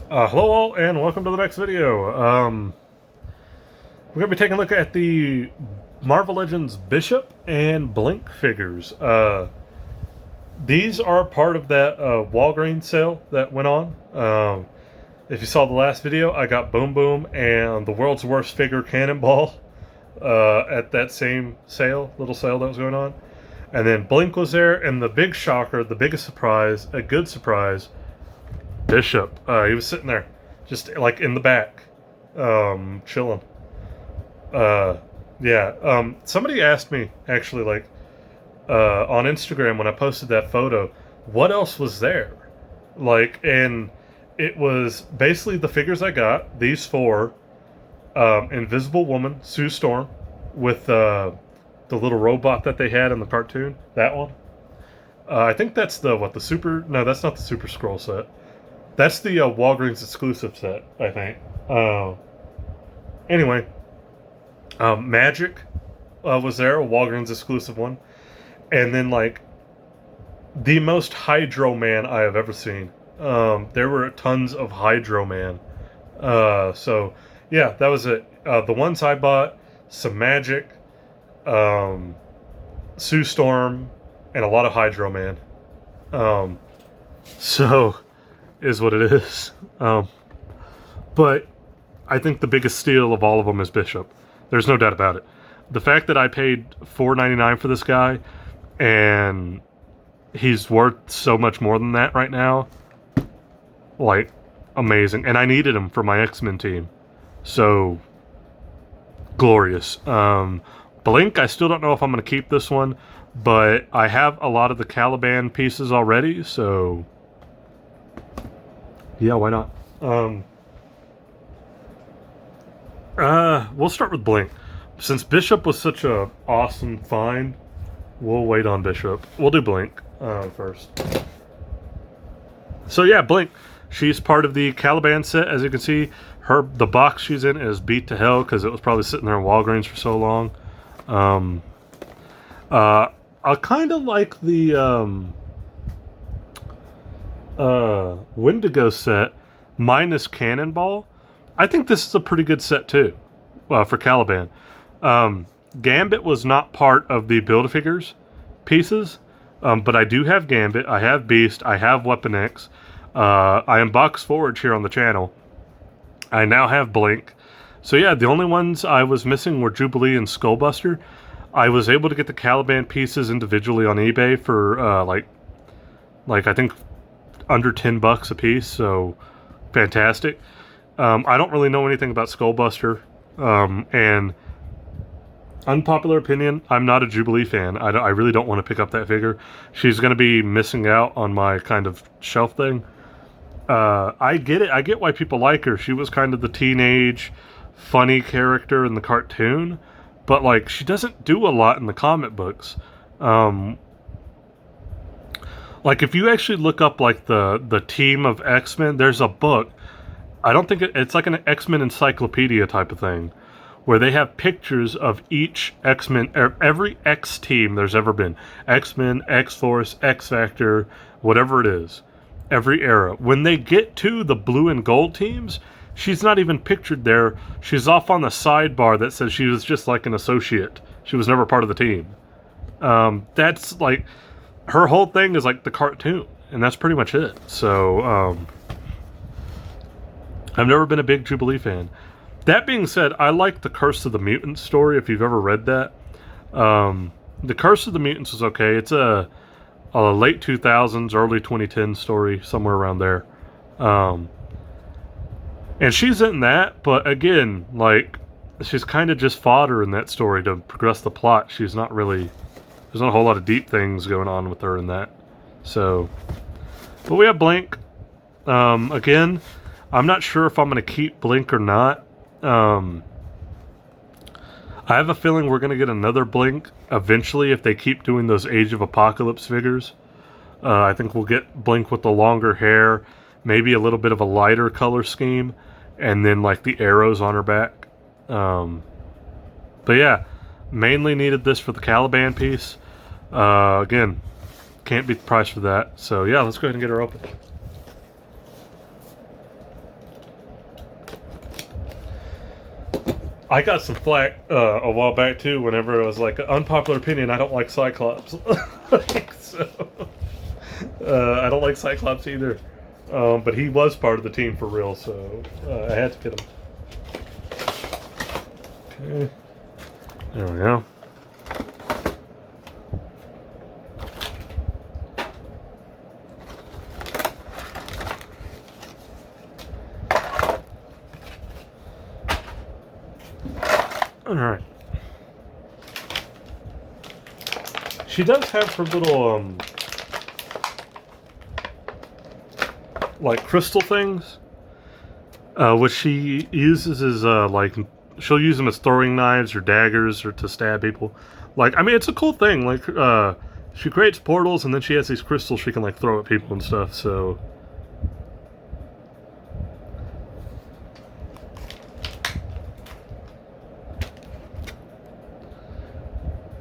Hello all, and welcome to the next video. We're going to be taking a look at the Marvel Legends Bishop and Blink figures. These are part of that Walgreens sale that went on. If you saw the last video, I got Boom Boom and the World's Worst Figure Cannonball at that same sale, little sale that was going on. And then Blink was there, and the big shocker, the biggest surprise, a good surprise, Bishop. He was sitting there, just like in the back, chilling. Yeah. Somebody asked me actually, like, on Instagram when I posted that photo, what else was there? Like, and it was basically the figures I got. These four, Invisible Woman, Sue Storm, with the little robot that they had in the cartoon. That one. I think that's the super. No, that's not the Super Scroll set. That's the Walgreens exclusive set, I think. Anyway, Magic was there, a Walgreens exclusive one. And then, like, the most Hydro Man I have ever seen. There were tons of Hydro Man. So, yeah, that was it. The ones I bought, some Magic, Sue Storm, and a lot of Hydro Man. So is what it is. But I think the biggest steal of all of them is Bishop. There's no doubt about it. The fact that I paid $4.99 for this guy, and he's worth so much more than that right now, like, amazing. And I needed him for my X-Men team, so glorious. Blink, I still don't know if I'm going to keep this one, but I have a lot of the Caliban pieces already, so yeah, why not? We'll start with Blink. Since Bishop was such a awesome find, we'll wait on Bishop. We'll do Blink first. So yeah, Blink. She's part of the Caliban set, as you can see. The box she's in is beat to hell because it was probably sitting there in Walgreens for so long. I kind of like the Wendigo set minus Cannonball. I think this is a pretty good set too, for Caliban. Gambit was not part of the Build-A-Figures pieces, but I do have Gambit, I have Beast, I have Weapon X, I unboxed Forge here on the channel. I now have Blink. So yeah, the only ones I was missing were Jubilee and Skullbuster. I was able to get the Caliban pieces individually on eBay for like I think under $10 a piece, so fantastic. I don't really know anything about Skullbuster, and unpopular opinion, I'm not a Jubilee fan. I really don't want to pick up that figure. She's going to be missing out on my kind of shelf thing. I get it. I get why people like her. She was kind of the teenage, funny character in the cartoon, but, like, she doesn't do a lot in the comic books. Like, if you actually look up, like, the team of X-Men, there's a book. I don't think it's like an X-Men encyclopedia type of thing, where they have pictures of each X-Men, every X team there's ever been. X-Men, X-Force, X-Factor, whatever it is. Every era. When they get to the blue and gold teams, she's not even pictured there. She's off on the sidebar that says she was just like an associate. She was never part of the team. That's like, her whole thing is like the cartoon, and that's pretty much it. So, I've never been a big Jubilee fan. That being said, I like the Curse of the Mutants story, if you've ever read that. The Curse of the Mutants is okay. It's a late 2000s, early 2010s story, somewhere around there. And she's in that, but again, like, she's kind of just fodder in that story to progress the plot. She's not really... There's not a whole lot of deep things going on with her in that. So... But we have Blink. Again, I'm not sure if I'm going to keep Blink or not. I have a feeling we're going to get another Blink eventually if they keep doing those Age of Apocalypse figures. I think we'll get Blink with the longer hair, maybe a little bit of a lighter color scheme, and then like the arrows on her back. But yeah, mainly needed this for the Caliban piece. Again, can't beat the price for that. So yeah, let's go ahead and get her open. I got some flack a while back too. Whenever it was like an unpopular opinion, I don't like Cyclops. So I don't like Cyclops either. But he was part of the team for real, so I had to get him. Okay, there we go. All right. She does have her little like crystal things, which she uses as like she'll use them as throwing knives or daggers or to stab people. Like, I mean, it's a cool thing. Like, she creates portals and then she has these crystals she can like throw at people and stuff. So.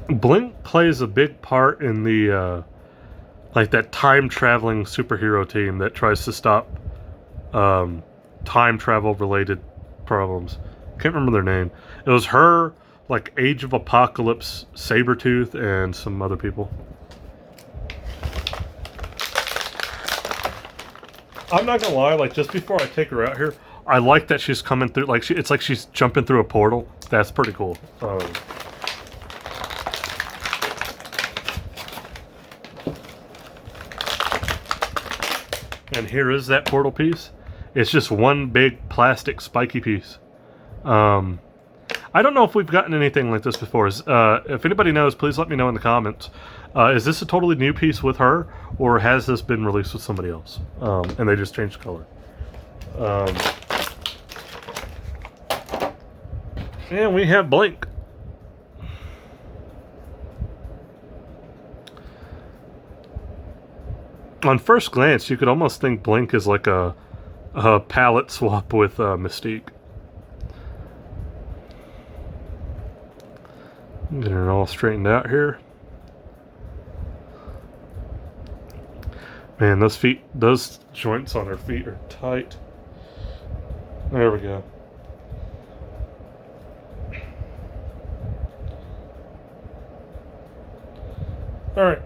Blink plays a big part in the like that time traveling superhero team that tries to stop time travel related problems. Can't remember their name. It was her, like Age of Apocalypse, Sabretooth, and some other people. I'm not gonna lie, like just before I take her out here, I like that she's coming through. Like it's like she's jumping through a portal. That's pretty cool. And here is that portal piece. It's just one big plastic spiky piece. I don't know if we've gotten anything like this before. If anybody knows, please let me know in the comments. Is this a totally new piece with her, or has this been released with somebody else? And they just changed color. And we have Blink. On first glance, you could almost think Blink is like a palette swap with Mystique. Getting it all straightened out here. Man, those joints on her feet are tight. There we go. All right.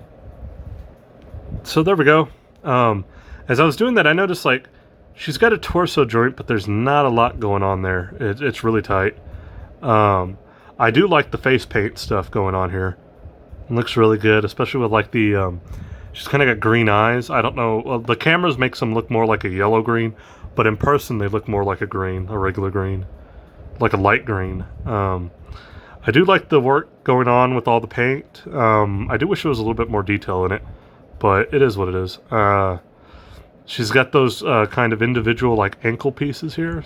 So there we go. As I was doing that, I noticed like she's got a torso joint, but there's not a lot going on there. It's really tight. I do like the face paint stuff going on here. It looks really good, especially with like the she's kind of got green eyes. I don't know. Well, the cameras makes them look more like a yellow green, but in person they look more like a green, a regular green, like a light green. I do like the work going on with all the paint. I do wish there was a little bit more detail in it, but it is what it is. She's got those kind of individual like ankle pieces here. And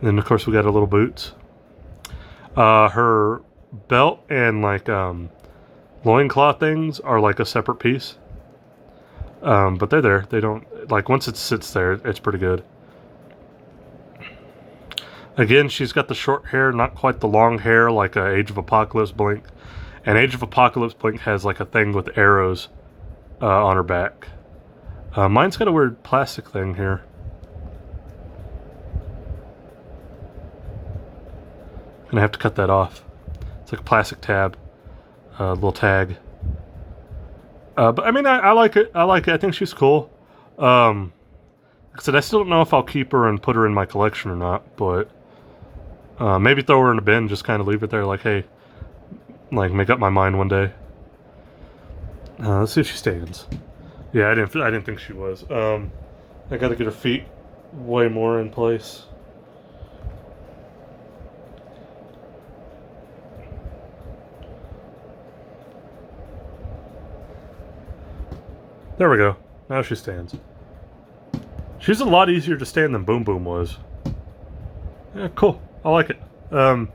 then of course we got her little boots. Her belt and like loincloth things are like a separate piece. But they're there. They don't, like, once it sits there, it's pretty good. Again, she's got the short hair, not quite the long hair like Age of Apocalypse Blink. And Age of Apocalypse Blink has like a thing with arrows on her back. Mine's got a weird plastic thing here. Gonna have to cut that off. It's like a plastic tab, little tag. But I mean, I like it. I like it. I think she's cool. Like I said, I still don't know if I'll keep her and put her in my collection or not, but maybe throw her in a bin, just kind of leave it there, like, hey, like make up my mind one day. Let's see if she stands. Yeah, I didn't think she was. I got to get her feet way more in place. There we go. Now she stands. She's a lot easier to stand than Boom Boom was. Yeah, cool. I like it. I mean,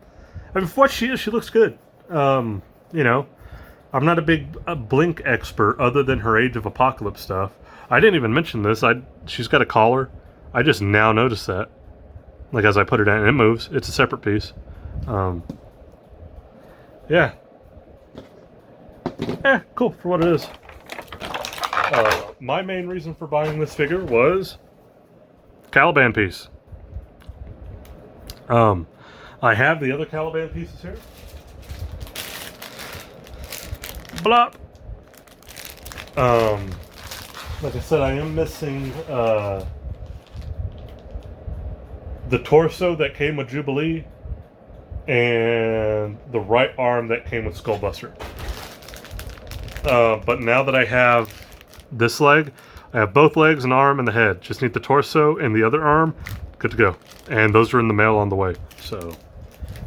for what she is, she looks good. You know, I'm not a big Blink expert other than her Age of Apocalypse stuff. I didn't even mention this. She's got a collar. I just now noticed that. Like, as I put her down, it moves. It's a separate piece. Yeah. Yeah, cool for what it is. My main reason for buying this figure was Caliban piece. I have the other Caliban pieces here. Blop. Like I said, I am missing the torso that came with Jubilee and the right arm that came with Skullbuster. But now that I have this leg, I have both legs, an arm, and the head. Just need the torso and the other arm. Good to go. And those are in the mail on the way. So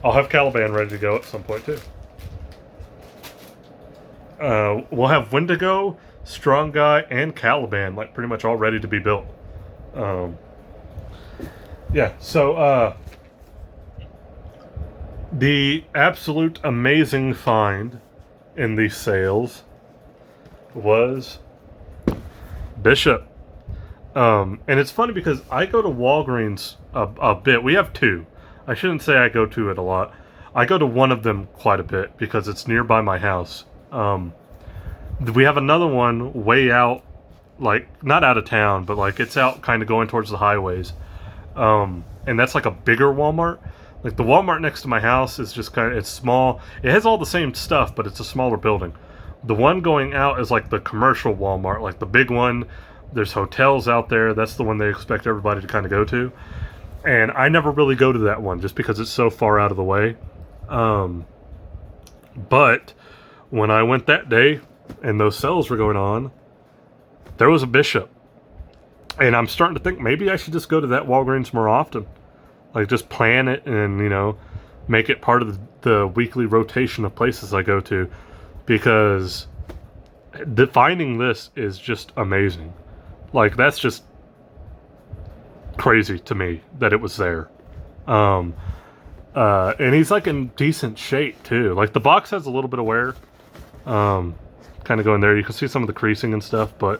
I'll have Caliban ready to go at some point too. We'll have Wendigo, Strong Guy, and Caliban like pretty much all ready to be built. Yeah, so the absolute amazing find in these sales was Bishop. And it's funny because I go to Walgreens a bit. We have two. I shouldn't say I go to it a lot. I go to one of them quite a bit because it's nearby my house. We have another one way out, like, not out of town, but like it's out kind of going towards the highways. And that's like a bigger Walmart. Like the Walmart next to my house is just kind of, it's small. It has all the same stuff, but it's a smaller building. The one going out is like the commercial Walmart, like the big one. There's hotels out there. That's the one they expect everybody to kind of go to. And I never really go to that one just because it's so far out of the way. But when I went that day and those sales were going on, there was a Bishop. And I'm starting to think maybe I should just go to that Walgreens more often. Like just plan it and, you know, make it part of the weekly rotation of places I go to. Because finding this is just amazing. Like that's just crazy to me that it was there. And he's like in decent shape too. Like the box has a little bit of wear. Kind of going there. You can see some of the creasing and stuff, but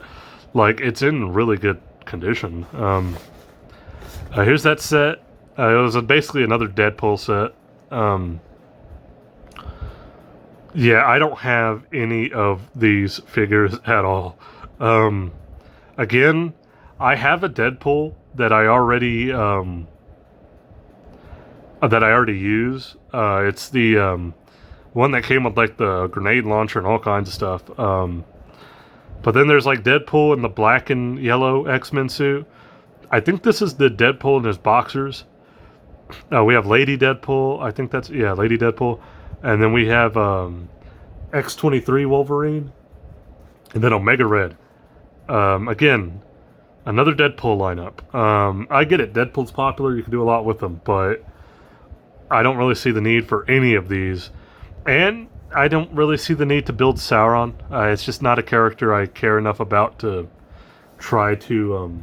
like it's in really good condition. Here's that set. It was basically another Deadpool set. Yeah, I don't have any of these figures at all. Again, I have a Deadpool that I already use. It's the one that came with like the grenade launcher and all kinds of stuff. But then there's like Deadpool in the black and yellow X-Men suit. I think this is the Deadpool in his boxers. We have Lady Deadpool. I think that's, yeah, Lady Deadpool. And then we have X-23 Wolverine. And then Omega Red. Again, another Deadpool lineup. I get it. Deadpool's popular. You can do a lot with them. But I don't really see the need for any of these. And I don't really see the need to build Sauron. It's just not a character I care enough about to try to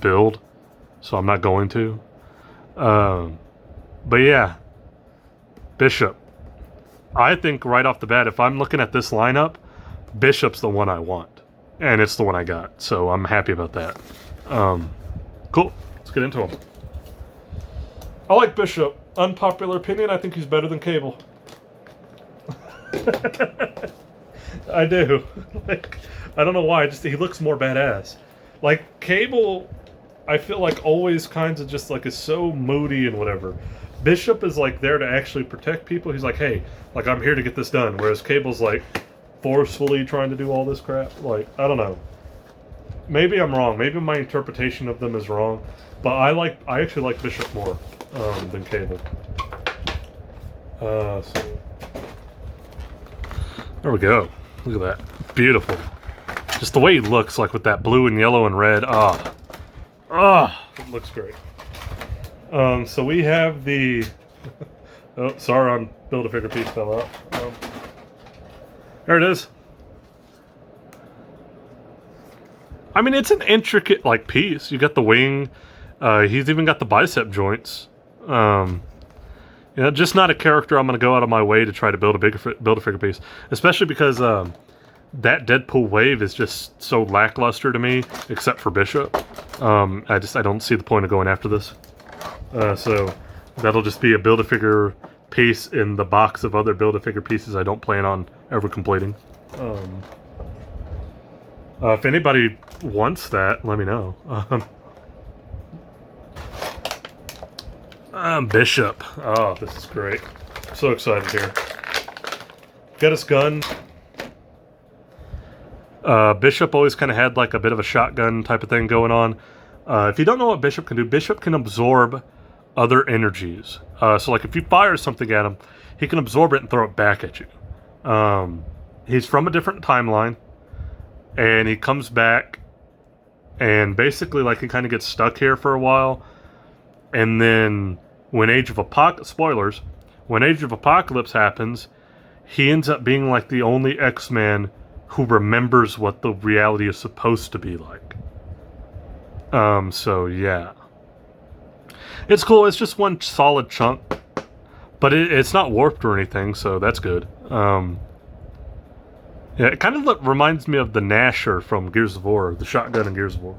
build. So I'm not going to. But yeah, Bishop. I think right off the bat, if I'm looking at this lineup, Bishop's the one I want. And it's the one I got. So I'm happy about that. Cool. Let's get into him. I like Bishop. Unpopular opinion, I think he's better than Cable. I do. Like, I don't know why. Just he looks more badass. Like Cable, I feel like always kinds of just like is so moody and whatever. Bishop is like there to actually protect people. He's like, hey, like I'm here to get this done. Whereas Cable's like forcefully trying to do all this crap. Like I don't know. Maybe I'm wrong. Maybe my interpretation of them is wrong. But I actually like Bishop more than Cable. So there we go. Look at that. Beautiful. Just the way he looks, like with that blue and yellow and red. It looks great. So we have the... oh, Sauron Build-A-Figure piece fell out. There it is. I mean, it's an intricate, like, piece. You got the wing. He's even got the bicep joints. You know, just not a character I'm going to go out of my way to try to build a Build-A-Figure piece. Especially because that Deadpool wave is just so lackluster to me, except for Bishop. I don't see the point of going after this. So that'll just be a Build-A-Figure piece in the box of other Build-A-Figure pieces I don't plan on ever completing. If anybody wants that, let me know. Bishop. Oh, this is great. I'm so excited here. Got his gun. Bishop always kind of had like a bit of a shotgun type of thing going on. If you don't know what Bishop can do, Bishop can absorb other energies. So like if you fire something at him, he can absorb it and throw it back at you. He's from a different timeline, and he comes back, and basically like he kind of gets stuck here for a while, and then when Age of Apocalypse happens, he ends up being like the only X-Man who remembers what the reality is supposed to be like. So yeah. It's cool, it's just one solid chunk. But it's not warped or anything, so that's good. Yeah, it kind of reminds me of the Gnasher from Gears of War, the shotgun in Gears of War.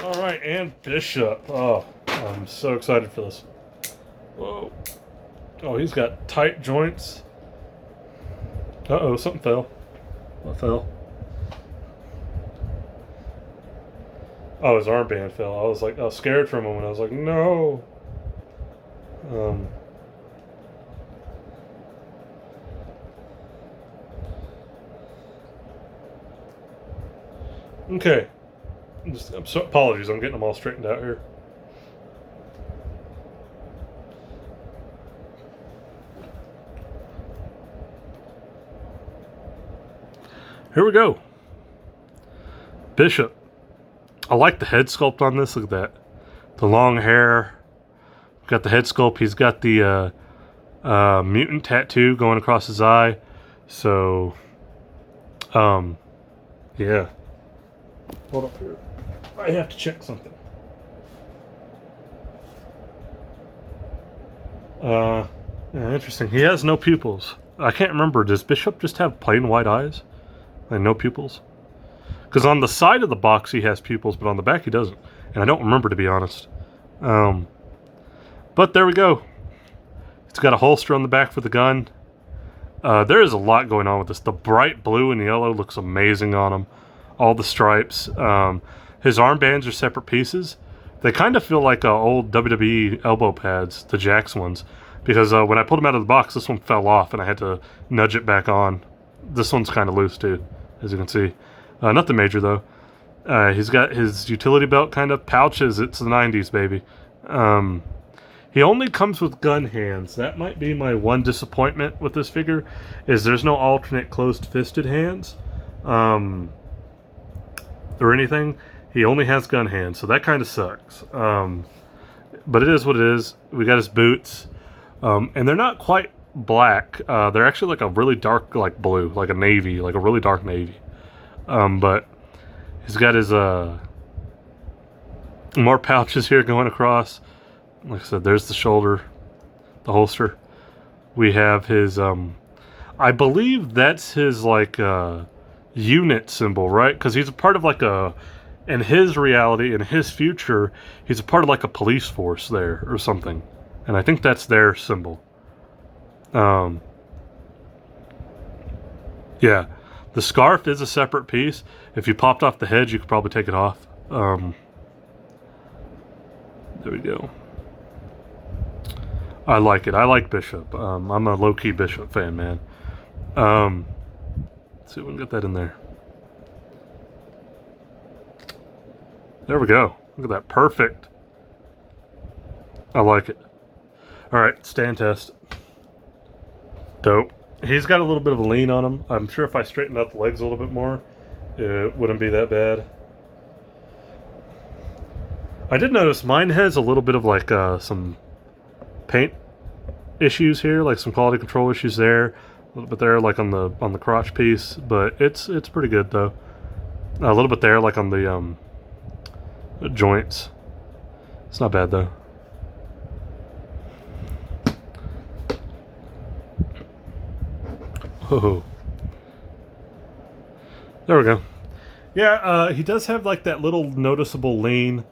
Alright, and Bishop. Oh, I'm so excited for this. Whoa. Oh, he's got tight joints. Uh-oh, something fell. What fell? Oh, his armband fell. I was scared for a moment. I was like, no. Okay. Apologies, I'm getting them all straightened out here. Here we go. Bishop. I like the head sculpt on this. Look at that. The long hair. Got the head sculpt. He's got the mutant tattoo going across his eye. So, yeah. Hold up here. I have to check something. Yeah, interesting. He has no pupils. I can't remember. Does Bishop just have plain white eyes? Like no pupils? Because on the side of the box he has pupils, but on the back he doesn't. And I don't remember, to be honest. But there we go. It's got a holster on the back for the gun. There is a lot going on with this. The bright blue and yellow looks amazing on him. All the stripes. His armbands are separate pieces. They kind of feel like old WWE elbow pads, the Jax ones. Because when I pulled them out of the box, this one fell off and I had to nudge it back on. This one's kind of loose too, as you can see. Nothing major though. He's got his utility belt kind of pouches. It's the 90s, baby. He only comes with gun hands. That might be my one disappointment with this figure, is there's no alternate closed-fisted hands. Or anything. He only has gun hands, so that kind of sucks. But it is what it is. We got his boots. And they're not quite black. They're actually like a really dark like blue, like a navy, like a really dark navy. But he's got his more pouches here going across. Like I said, there's the shoulder, the holster. We have his I believe that's his like unit symbol, right? Because he's a part of like in his reality, in his future, he's a part of like a police force there or something. And I think that's their symbol. Yeah. The scarf is a separate piece. If you popped off the head, you could probably take it off. There we go. I like it. I like Bishop. I'm a low-key Bishop fan, man. Let's see if we can get that in there. There we go. Look at that. Perfect. I like it. Alright, stand test. Dope. He's got a little bit of a lean on him. I'm sure if I straightened out the legs a little bit more, it wouldn't be that bad. I did notice mine has a little bit of like some paint issues here, like some quality control issues there, a little bit there like on the crotch piece, but it's pretty good though. A little bit there like on the joints. It's not bad though. Oh, there we go. Yeah, he does have like that little noticeable lean,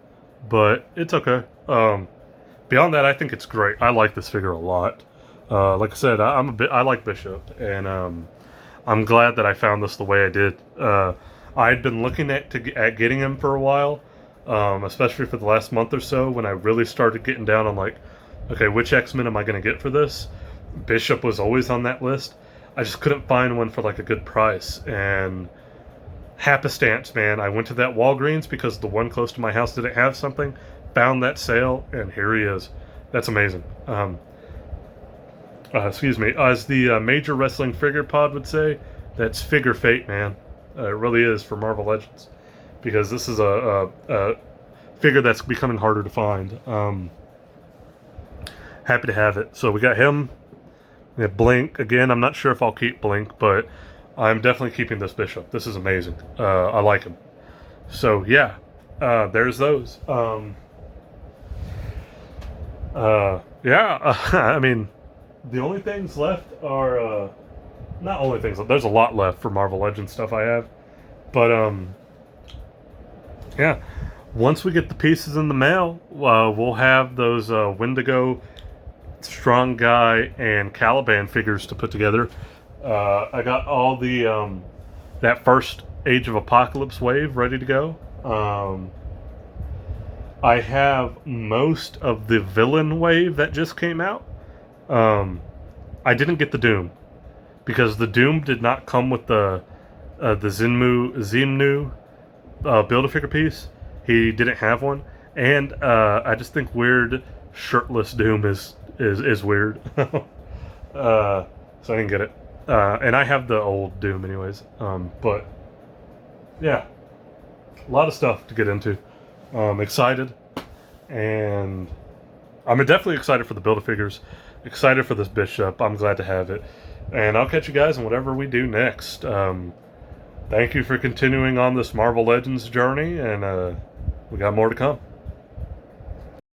but it's okay. Beyond that, I think it's great. I like this figure a lot. Like I said, I like Bishop, and I'm glad that I found this the way I did. I'd been looking at getting him for a while, especially for the last month or so when I really started getting down on like, okay, which X-Men am I going to get for this? Bishop was always on that list. I just couldn't find one for like a good price, and happenstance, man, I went to that Walgreens because the one close to my house didn't have something, found that sale, and here he is. That's amazing. Excuse me, as the Major Wrestling Figure Pod would say, that's figure fate, man. It really is for Marvel Legends, because this is a figure that's becoming harder to find. Happy to have it. So we got him. We have Blink. Again, I'm not sure if I'll keep Blink, but I'm definitely keeping this Bishop. This is amazing. I like him. So yeah, there's those. Yeah, I mean, the only things left are not only things. There's a lot left for Marvel Legends stuff I have, but yeah. Once we get the pieces in the mail, we'll have those Wendigo, Strong Guy, and Caliban figures to put together. I got all the that first Age of Apocalypse wave ready to go. I have most of the villain wave that just came out. I didn't get the Doom because the Doom did not come with the Xemnu Build-A-Figure piece. He didn't have one, and I just think weird shirtless Doom is weird. So I didn't get it. And I have the old Doom anyways. But yeah, a lot of stuff to get into. Excited, and I'm definitely excited for the Build-A-Figures. Excited for this Bishop. I'm glad to have it. And I'll catch you guys in whatever we do next. Thank you for continuing on this Marvel Legends journey, and we got more to come.